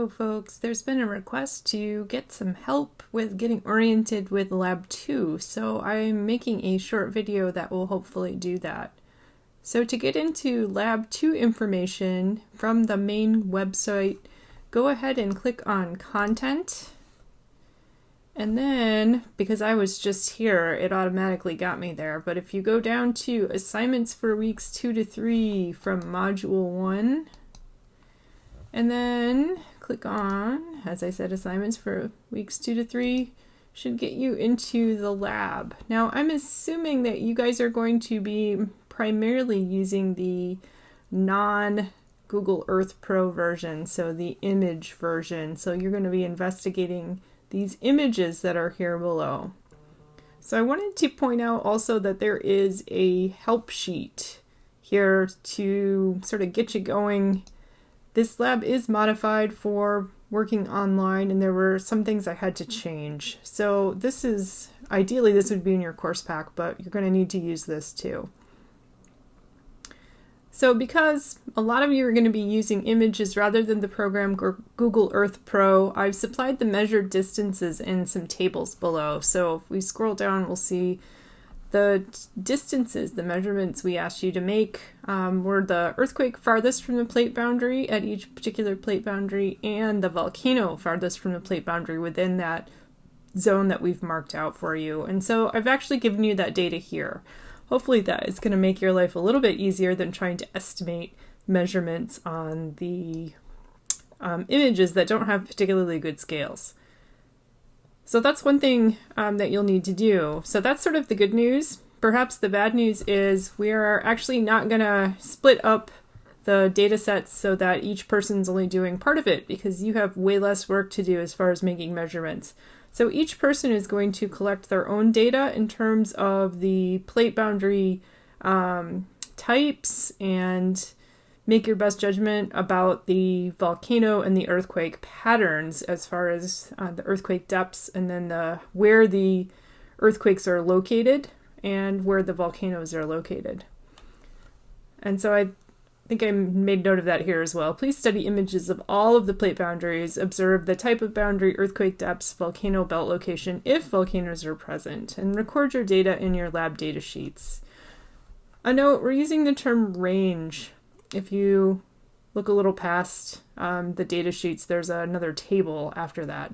Hello folks, there's been a request to get some help with getting oriented with Lab 2, so I'm making a short video that will hopefully do that. So to get into Lab 2 information from the main website, go ahead and click on Content, and then, because I was just here, it automatically got me there, but if you go down to Assignments for Weeks 2 to 3 from Module 1, and then click on, as I said, Assignments for Weeks 2 to 3 should get you into the lab. Now, I'm assuming that you guys are going to be primarily using the non-Google Earth Pro version, so the image version. So you're going to be investigating these images that are here below. So I wanted to point out also that there is a help sheet here to sort of get you going. This lab is modified for working online, and there were some things I had to change. So this is, ideally this would be in your course pack, but you're going to need to use this too. So because a lot of you are going to be using images rather than the program Google Earth Pro, I've supplied the measured distances in some tables below. So if we scroll down, we'll see the distances, the measurements we asked you to make were the earthquake farthest from the plate boundary at each particular plate boundary and the volcano farthest from the plate boundary within that zone that we've marked out for you. And so I've actually given you that data here. Hopefully that is going to make your life a little bit easier than trying to estimate measurements on the images that don't have particularly good scales. So that's one thing that you'll need to do. So that's sort of the good news. Perhaps the bad news is we are actually not going to split up the data sets so that each person's only doing part of it, because you have way less work to do as far as making measurements. So each person is going to collect their own data in terms of the plate boundary types and make your best judgment about the volcano and the earthquake patterns as far as the earthquake depths, and then where the earthquakes are located and where the volcanoes are located. And so I think I made note of that here as well. Please study images of all of the plate boundaries, observe the type of boundary, earthquake depths, volcano belt location, if volcanoes are present, and record your data in your lab data sheets. A note, we're using the term range. If you look a little past the data sheets, there's another table after that.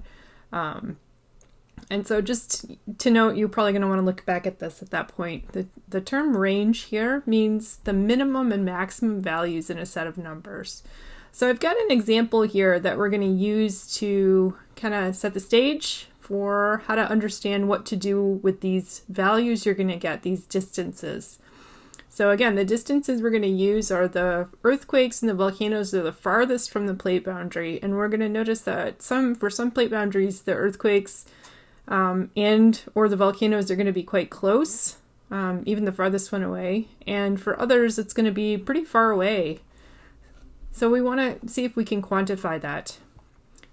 And so just to note, you're probably going to want to look back at this at that point. The term range here means the minimum and maximum values in a set of numbers. So I've got an example here that we're going to use to kind of set the stage for how to understand what to do with these values you're going to get, these distances. So again, the distances we're going to use are the earthquakes and the volcanoes are the farthest from the plate boundary. And we're going to notice that for some plate boundaries, the earthquakes and or the volcanoes are going to be quite close, even the farthest one away. And for others, it's going to be pretty far away. So we want to see if we can quantify that.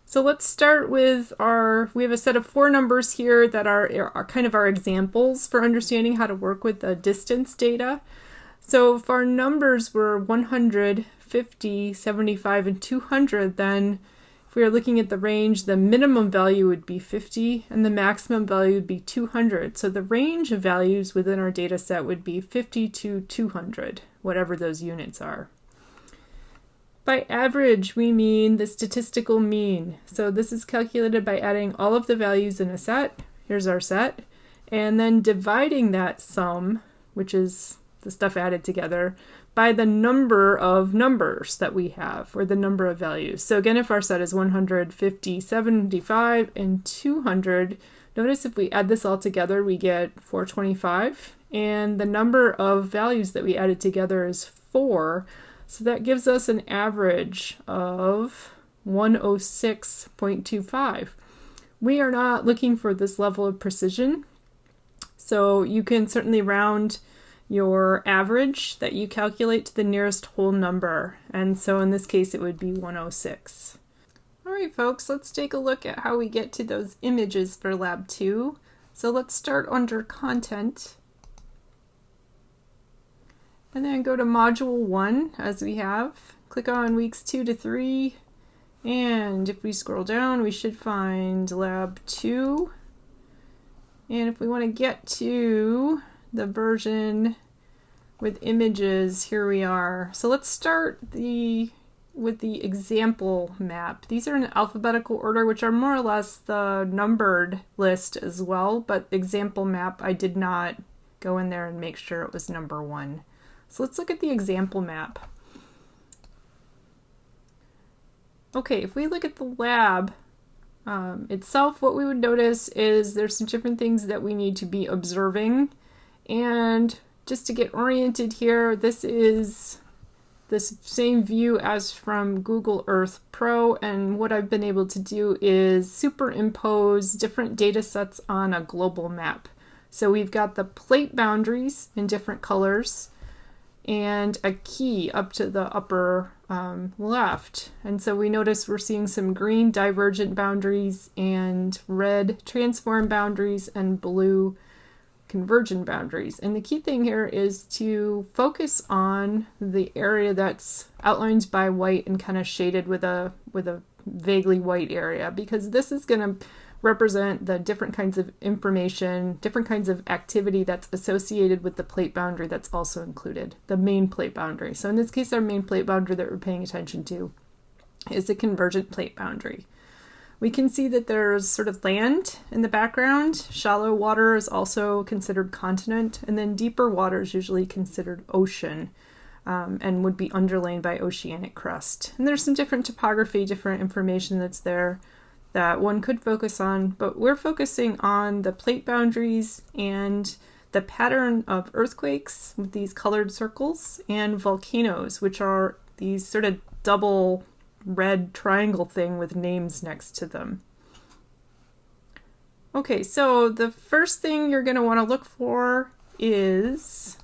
So let's start with we have a set of 4 numbers here that are kind of our examples for understanding how to work with the distance data. So if our numbers were 100, 50, 75, and 200, then if we are looking at the range, the minimum value would be 50 and the maximum value would be 200. So the range of values within our data set would be 50 to 200, whatever those units are. By average, we mean the statistical mean. So this is calculated by adding all of the values in a set. Here's our set. And then dividing that sum, which is the stuff added together, by the number of numbers that we have, or the number of values. So again, if our set is 100, 50, 75, and 200, notice if we add this all together, we get 425, and the number of values that we added together is 4. So that gives us an average of 106.25. We are not looking for this level of precision, so you can certainly round your average that you calculate to the nearest whole number. And so in this case, it would be 106. All right, folks, let's take a look at how we get to those images for Lab 2. So let's start under Content. And then go to Module 1, as we have. Click on Weeks 2 to 3. And if we scroll down, we should find lab 2. And if we want to get to the version with images, here we are. So let's start with the example map. These are in alphabetical order, which are more or less the numbered list as well, but example map, I did not go in there and make sure it was number 1. So let's look at the example map. Okay, if we look at the lab itself, what we would notice is there's some different things that we need to be observing. And just to get oriented here, this is the same view as from Google Earth Pro, and what I've been able to do is superimpose different data sets on a global map. So we've got the plate boundaries in different colors and a key up to the upper left. And so we notice we're seeing some green divergent boundaries and red transform boundaries and blue convergent boundaries. And the key thing here is to focus on the area that's outlined by white and kind of shaded with a vaguely white area, because this is going to represent the different kinds of information, different kinds of activity that's associated with the plate boundary that's also included, the main plate boundary. So in this case, our main plate boundary that we're paying attention to is the convergent plate boundary. We can see that there's sort of land in the background. Shallow water is also considered continent, and then deeper water is usually considered ocean, and would be underlain by oceanic crust. And there's some different topography, different information that's there that one could focus on, but we're focusing on the plate boundaries and the pattern of earthquakes with these colored circles, and volcanoes, which are these sort of double red triangle thing with names next to them. Okay, so the first thing you're going to want to look for is,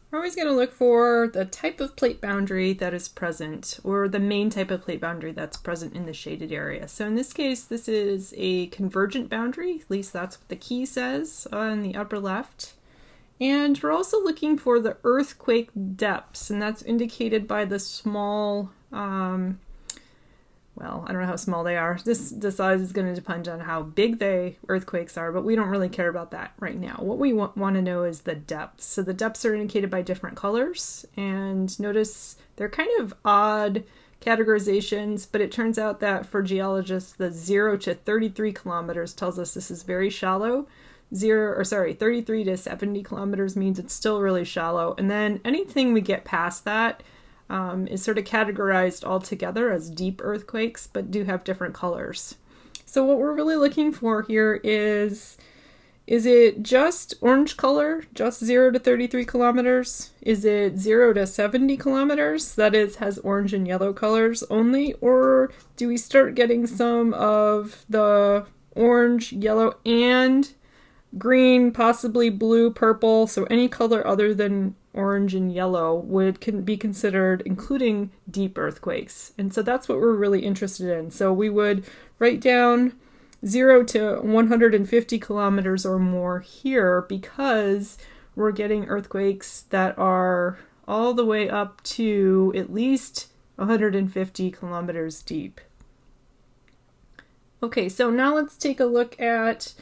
we're always going to look for the type of plate boundary that is present, or the main type of plate boundary that's present in the shaded area. So in this case, this is a convergent boundary, at least that's what the key says on the upper left. And we're also looking for the earthquake depths, and that's indicated by the small, well, I don't know how small they are. The size is going to depend on how big the earthquakes are, but we don't really care about that right now. What we want to know is the depths. So the depths are indicated by different colors, and notice they're kind of odd categorizations, but it turns out that for geologists, the 0 to 33 kilometers tells us this is very shallow. 33 to 70 kilometers means it's still really shallow, and then anything we get past that is sort of categorized all together as deep earthquakes, but do have different colors. So what we're really looking for here is it just orange color, just 0 to 33 kilometers? Is it 0 to 70 kilometers, that is, has orange and yellow colors only? Or do we start getting some of the orange, yellow, and green, possibly blue, purple, so any color other than orange and yellow can be considered including deep earthquakes? And so that's what we're really interested in. So we would write down 0 to 150 kilometers or more here, because we're getting earthquakes that are all the way up to at least 150 kilometers deep. Okay, so now let's take a look at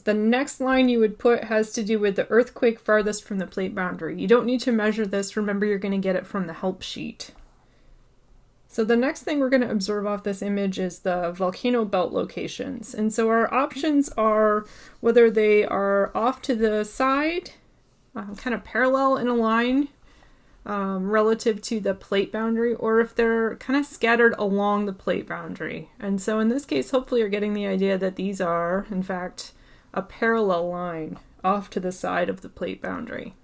the next line you would put has to do with the earthquake farthest from the plate boundary. You don't need to measure this. Remember, you're going to get it from the help sheet. So the next thing we're going to observe off this image is the volcano belt locations. And so our options are whether they are off to the side, kind of parallel in a line, relative to the plate boundary, or if they're kind of scattered along the plate boundary. And so in this case, hopefully you're getting the idea that these are, in fact, a parallel line off to the side of the plate boundary.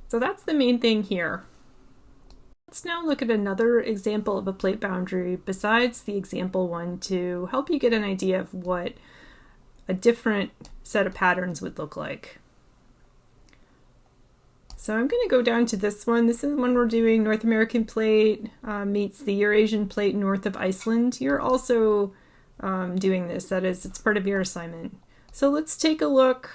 So that's the main thing here. Let's now look at another example of a plate boundary besides the example one to help you get an idea of what a different set of patterns would look like. So I'm going to go down to this one. This is the one we're doing. North American plate meets the Eurasian plate north of Iceland. You're also doing this. That is, it's part of your assignment. So let's take a look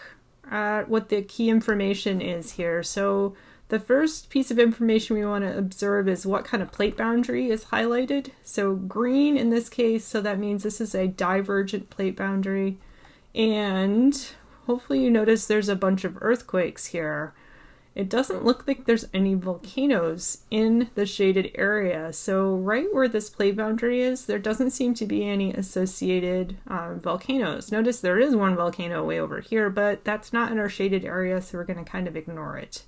at what the key information is here. So The first piece of information we want to observe is what kind of plate boundary is highlighted. So green in this case, so that means this is a divergent plate boundary. And hopefully you notice there's a bunch of earthquakes here. It doesn't look like there's any volcanoes in the shaded area. So right where this plate boundary is, there doesn't seem to be any associated volcanoes. Notice there is one volcano way over here, but that's not in our shaded area, so we're going to kind of ignore it.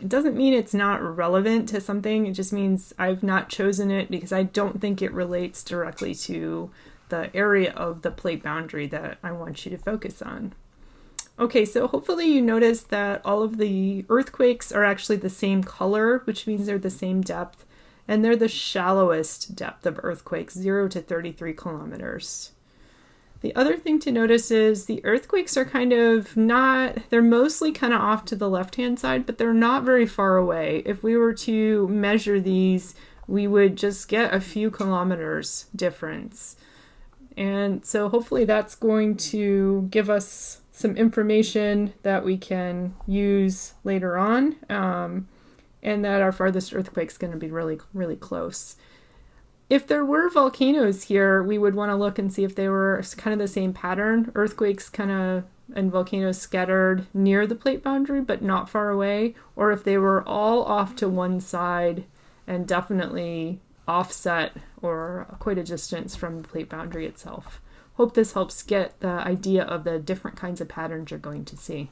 It doesn't mean it's not relevant to something. It just means I've not chosen it because I don't think it relates directly to the area of the plate boundary that I want you to focus on. Okay, so hopefully you notice that all of the earthquakes are actually the same color, which means they're the same depth, and they're the shallowest depth of earthquakes, 0 to 33 kilometers. The other thing to notice is the earthquakes are they're mostly kind of off to the left-hand side, but they're not very far away. If we were to measure these, we would just get a few kilometers difference. And so hopefully that's going to give us some information that we can use later on, and that our farthest earthquake is going to be really, really close. If there were volcanoes here, we would want to look and see if they were kind of the same pattern. Earthquakes and volcanoes scattered near the plate boundary, but not far away, or if they were all off to one side and definitely offset or quite a distance from the plate boundary itself. Hope this helps get the idea of the different kinds of patterns you're going to see.